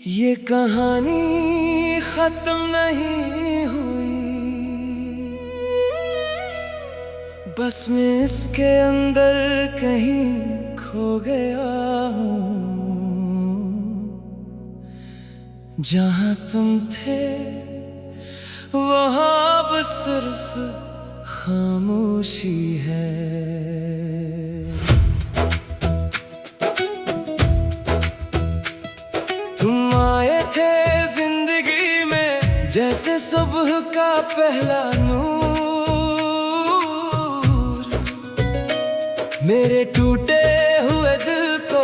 ये कहानी खत्म नहीं हुई, बस मैं इसके अंदर कहीं खो गया हूँ। जहाँ तुम थे वहाँ अब सिर्फ खामोशी है। तुम आए थे जिंदगी में जैसे सुबह का पहला नूर। मेरे टूटे हुए दिल को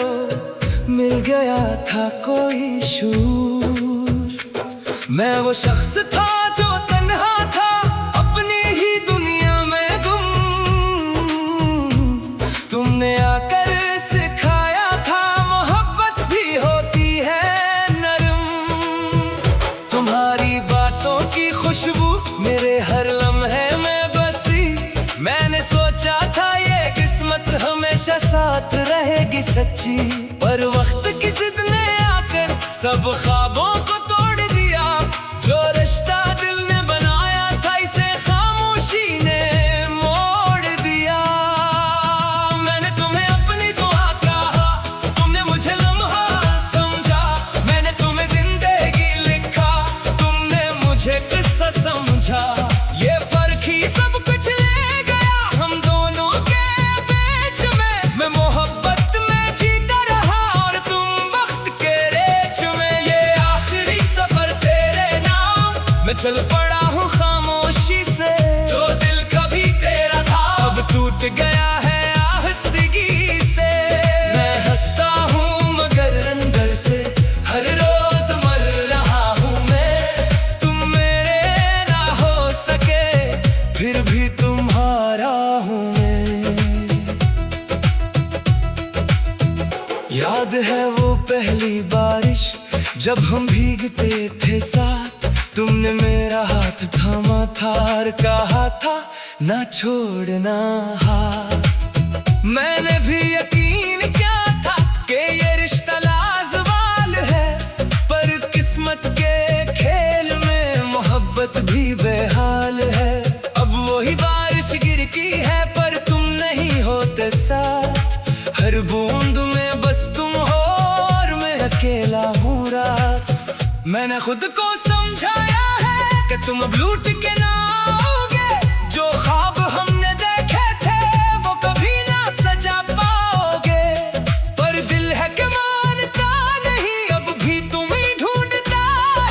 मिल गया था कोई शूर। मैं वो शख्स था जो तन्हा था अपनी ही दुनिया में गुम। तुमने आकर सिखाया था मोहब्बत भी होती है नरम। तुम्हारी बातों की खुशबू मेरे हर लम्हे में बसी। मैंने सोचा था ये किस्मत हमेशा साथ रहेगी सच्ची, पर वक्त की जिद ने आकर सब ख्वाबों को तोड़ दिया। जो रिश्ता दिल ने बनाया था इसे खामोशी ने मोड़ दिया। मैंने तुम्हें अपनी दुआ कहा, तुमने मुझे लम्हा समझा। मैंने तुम्हें जिंदगी लिखा, तुमने मुझे किस्सा समझा। ये फर्क ही सब कुछ ले गया हम दोनों के बीच में। मैं मोहब्बत में जीता रहा और तुम वक्त के रेच में। ये आखिरी सफर तेरे नाम मैं चल पड़ा हूँ खामोशी से। जो दिल कभी तेरा था अब टूट गया है आहिस्तगी से। मैं हंसता हूँ मगर अंदर से हर रोज मर रहा हूँ मैं। तुम मेरे ना हो सके फिर भी तुम्हारा हूँ मैं। याद है वो पहली बारिश जब हम भीगते थे साथ। तुमने मेरा हाथ थामा था और कहा था ना छोड़ना हाथ। मैंने भी यकीन किया था कि ये रिश्ता लाजवाल है, पर किस्मत के खेल में मोहब्बत भी बेहाल है। अब वही बारिश गिरती है पर तुम नहीं होते साथ। हर बूंद में बस तुम हो और मैं अकेला हूँ रात। मैंने खुद को समझाया है कि तुम अब लूट के ना आओगे। जो ख्वाब हमने देखे थे वो कभी ना सजा पाओगे। पर दिल है कि मानता नहीं अब भी तुम्हें ढूंढता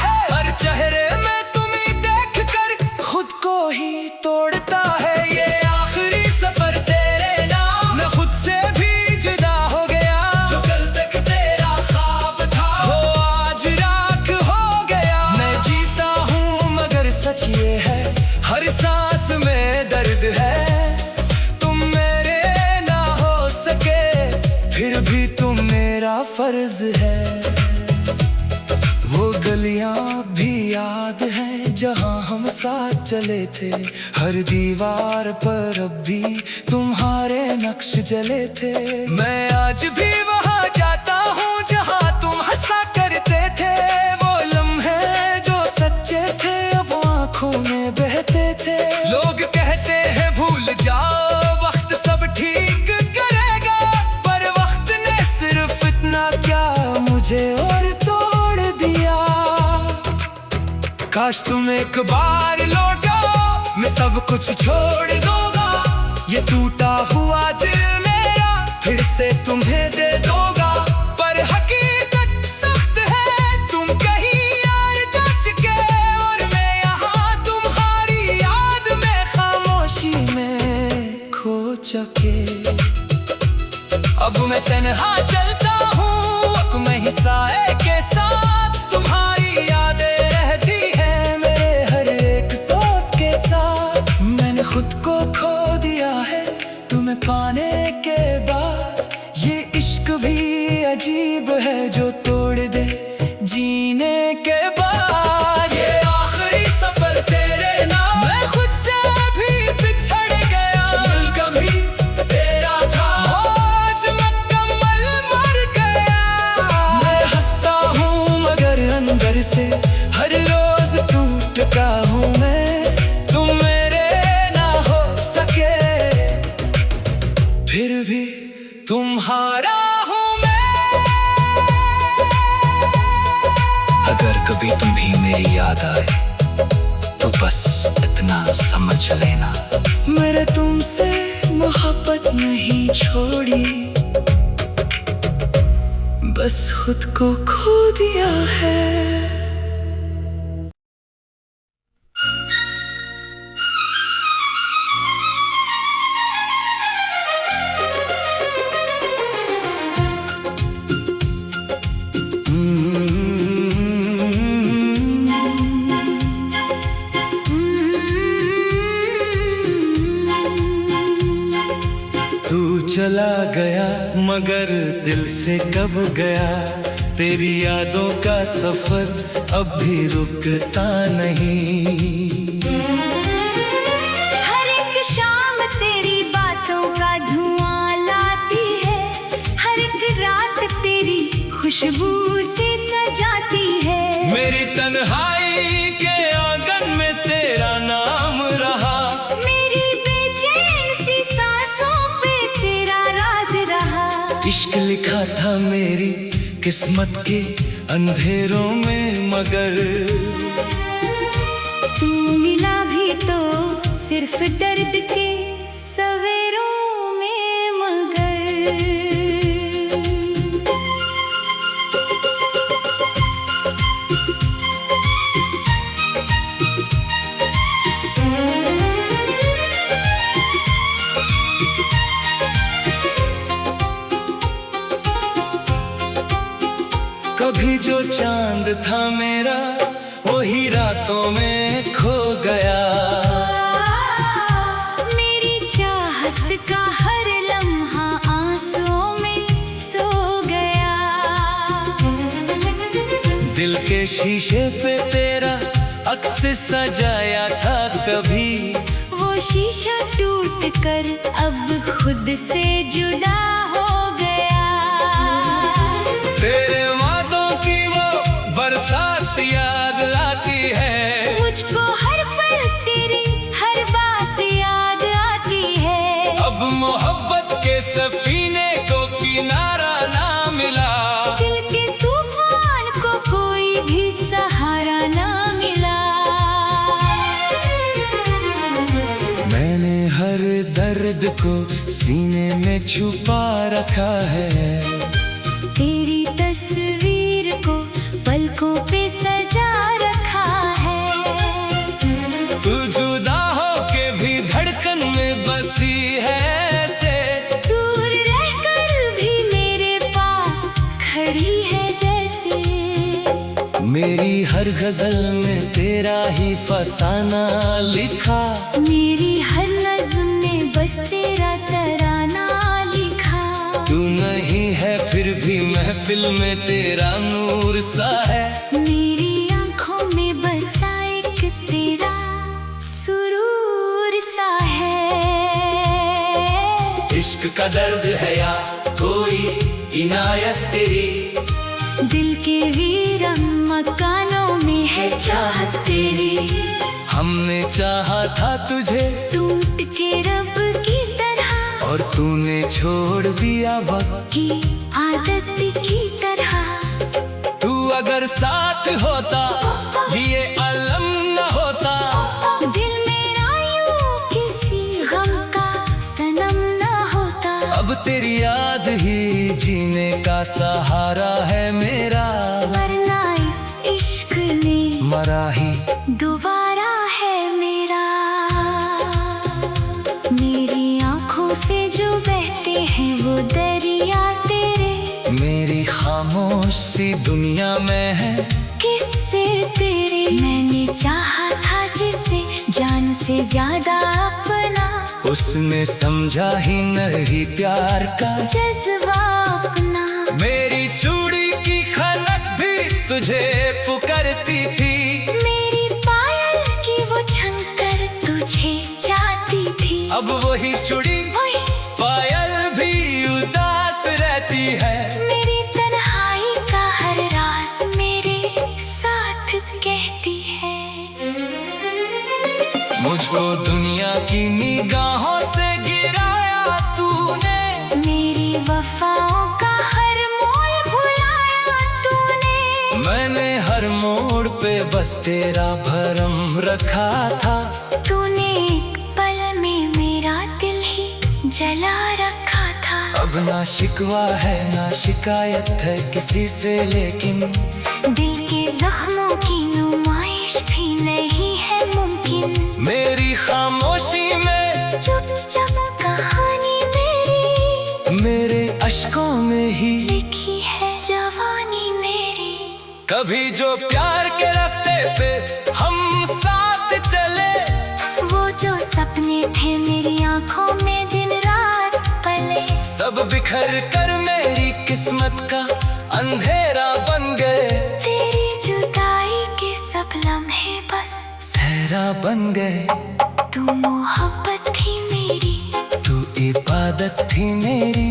है। हर चेहरे में तुम्हें देख कर खुद को ही तोड़ता है। ये आखिरी सफर तेरे नाम मैं खुद से भी जुदा हो गया। जो कल तक तेरा ख्वाब था वो आज राख हो गया। मैं जीता हूँ मगर सच ये है हर सांस में दर्द है। तुम मेरे ना हो सके फिर भी तुम मेरा फर्ज है। वो गलियां भी याद हैं जहां हम साथ चले थे। हर दीवार पर अब भी तुम्हारे नक्श जले थे। मैं आज भी वहां जाता हूं जहां तुम हंसा करते थे। वो लम्हे जो सच्चे थे अब आंखों में बहते थे। लोग कहते हैं भूल जाओ वक्त सब ठीक करेगा, पर वक्त ने सिर्फ इतना क्या मुझे और तोड़ दिया। काश तुम एक बार लौटो मैं सब कुछ छोड़ दूंगा। ये टूटा हुआ दिल मेरा फिर से तुम्हें दे दूंगा। पर हकीकत सख्त है तुम कहीं यार जा चुके और मैं यहाँ तुम्हारी याद में खामोशी में खो चुके। अब मैं तन्हा चलता हूँ अपने ही साए के साथ। तुम्हारी यादें रहती हैं मेरे हर एक सांस के साथ। मैंने खुद को खो दिया है तुम्हें पाने के बाद। ये इश्क भी अजीब है जो तोड़ दे जीने के बाद। ये आखिरी सफर तेरे नाम मैं खुद से भी बिछड़ गया। दिल कभी तेरा था आज मुकम्मल मर गया। मैं हंसता हूँ मगर फिर से हर रोज टूट का हूँ मैं, तुम मेरे ना हो सके, फिर भी तुम्हारा हूँ मैं। अगर कभी तुम भी मेरी याद आए तो बस इतना समझ लेना, मेरे तुमसे मोहब्बत नहीं छोड़ी, बस खुद को खो दिया है। तू चला गया मगर दिल से कब गया, तेरी यादों का सफर अब भी रुकता नहीं। हर एक शाम तेरी बातों का धुआं लाती है, हर एक रात तेरी खुशबू से सजाती है। मेरी तन्हाई के आंगन में तेरा नाम रहा, मेरी बेचैन सी सांसों पे तेरा राज रहा। इश्क लिखा था मेरी किस्मत के अंधेरों में मगर तू मिला भी तो सिर्फ दर्द के सवेरों में मगर। कभी जो चांद था मेरा वही रातों में खो गया, मेरी चाहत का हर लम्हा आंसुओं में सो गया। दिल के शीशे पे तेरा अक्स सजाया था कभी, वो शीशा टूट कर अब खुद से जुदा हो गया। तेरे वादों की वो बरसात याद आती है, मुझको हर पल तेरी हर बात याद आती है। अब मोहब्बत के सफीने को किनारा ना मिला, दिल के तूफान को कोई भी सहारा ना मिला। मैंने हर दर्द को सीने में छुपा रखा है, तेरी तस्वीर को पलकों पे सजा रखा है। तू जुदा हो के भी धड़कन में बसी है ऐसे, दूर रहकर भी मेरे पास खड़ी है जैसे। मेरी हर गजल में तेरा ही फसाना लिखा, मेरी हर नज़्म ने बस तेरा तराना लिखा। तू नहीं है फिर भी महफिल में तेरा नूर सा है, मेरी आंखों में बसा एक तेरा सुरूर सा है। इश्क का दर्द है या कोई इनायत तेरी, दिल के वीरान मकानों में है चाहत तेरी। हमने चाहा था तुझे टूट के रब की तरह, और तूने छोड़ दिया वक्त की आदत की तरह। तू अगर साथ होता ये अलम न होता, दिल मेरा यूं किसी गम का सनम न होता। अब तेरी याद ही जीने का सहारा है मेरा, वरना इस इश्क ने मरा ही दोबारा है मेरा। मेरी आंखों से जो बहते हैं वो दरिया तेरे, मेरी खामोश सी दुनिया में है किससे तेरे। मैंने चाहा था जिसे जान से ज्यादा अपना, उसने समझा ही नहीं प्यार का जज्बा अपना। मेरी चूड़ी की खनक भी तुझे पुकारती थी, मेरी पायल की वो झंकर तुझे चाहती थी। अब वही चूड़ी पायल भी उदास रहती है। मेरी तन्हाई का हर राज मेरे साथ की निगाहों से गिराया तूने, मेरी वफाओं का हर मोल भुलाया तूने। मैंने हर मोड़ पे बस तेरा भरम रखा था। तूने एक पल में मेरा दिल ही जला रखा था। अब ना शिकवा है ना शिकायत है किसी से, लेकिन दिल के जख्मों की नुमाइश भी नहीं है मुमकिन। मेरी खामोशी में चुपचाप कहानी मेरी, मेरे अश्कों में ही लिखी है जवानी मेरी। कभी जो प्यार के रास्ते पे हम साथ चले, वो जो सपने थे मेरी आंखों में दिन रात पले, सब बिखर कर मेरी किस्मत का अंधेरा बन गए। तेरी जुदाई के सब लम्हे बस सहरा बन गए। तू मोहब्बत थी मेरी, तू इबादत थी मेरी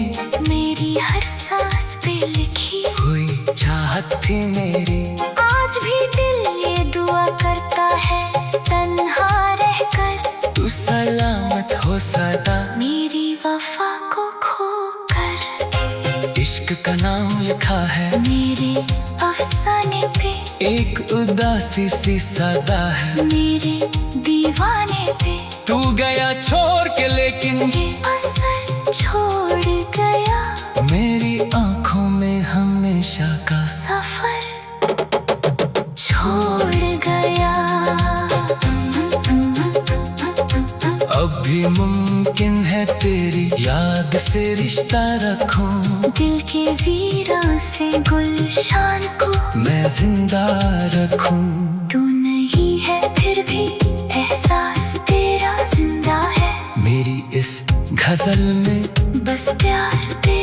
हर सांस पे लिखी हुई चाहत थी मेरी। आज भी दिल ये दुआ करता है तन्हा रहकर, तू सलामत हो सदा मेरी वफा को खोकर। इश्क का नाम लिखा है मेरे अफसाने पे एक उदासी सी सदा है। मेरे दीवाने पे तू गया छोड़ के, लेकिन ये असर छोड़ गया। मेरी आंखों में हमेशा का सफर छोड़ गया। अब भी मुमकिन है तेरी याद से रिश्ता रखूं, दिल के वीरान से गुलशान को मैं जिंदा रखूं। तू नहीं है फिर भी एहसास तेरा जिंदा है। मेरी इस गजल में बस प्यार तेरा